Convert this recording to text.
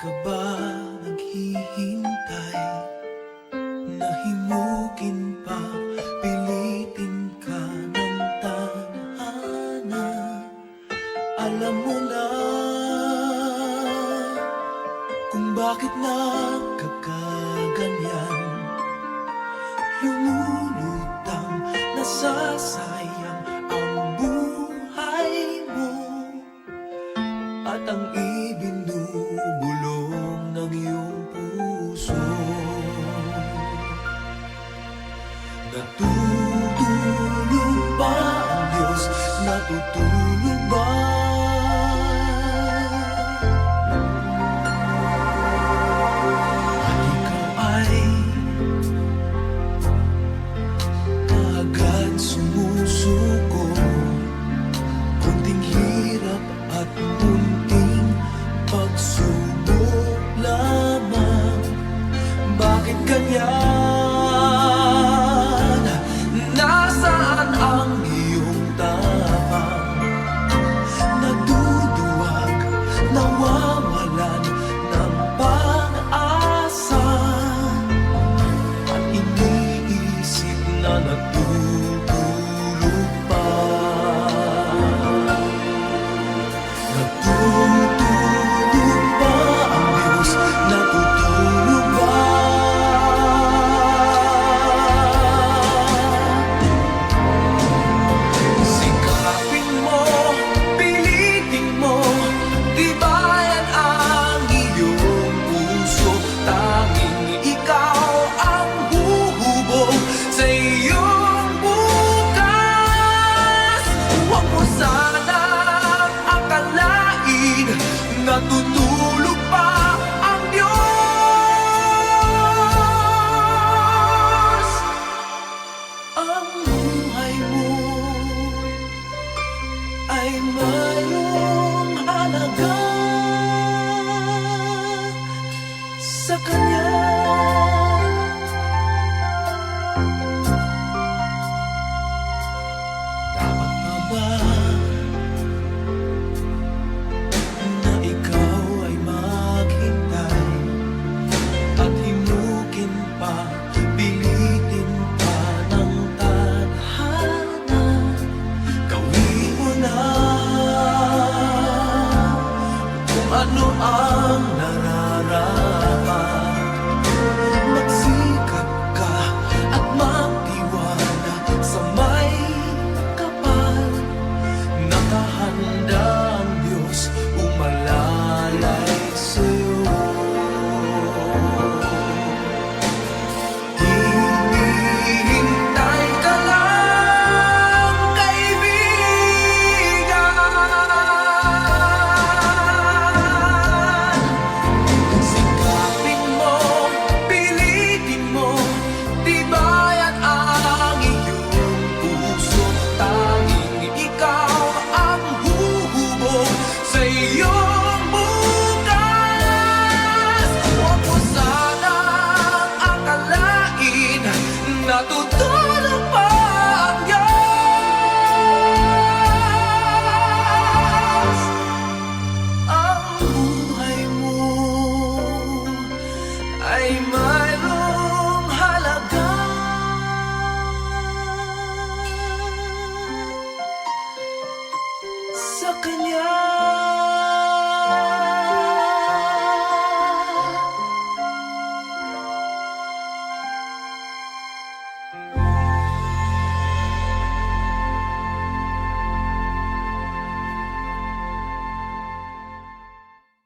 ka ba naghihintay? Nahimukin pa, pilitin ka ng tadhana. Alam mo na kung bakit nagkakaganyan. Lumulutang, nasasayang ang buhay mo, at ang ibinubulong ng iyong puso. Natutulog ba ang Diyos? Natutulog ba? At ikaw ay kaagad sumusuko. Kunting hirap at munting pagsubok lamang. Bakit ganyan? Nasaan ang iyong tapang? Naduduwag, nawawalan ng pag-asa, at iniisip na natutulog pa. Natutulog ba ang Diyos? Natutulog ba? Sikapin mo, pilitin mo, tibayan ang iyong puso. Tanging ikaw ang huhubog sa iyong bukas. Huwag mo sanang akalain natutulog pa ang Diyos. Ang buhay mo ay mayroong halaga sa Kanya. Dapat na ba na ikaw ay maghintay at himukin pa, pilitin pa ng tadhana? Gawin mo na kung ano ang nararapat. Magsikap ka at magtiwala sa may kapal. Nakahanda ang Diyos umalalay sa'yo. Hinihintay ka lang, kaibigan. Sikapin mo, pilitin mo, tibayan ang iyong puso. Tanging ikaw ang huhubog sa iyong bukas. Huwag mo sanang akalain natutulog pa ang Diyos. Ang buhay mo ay mayroong halaga sa Kanya.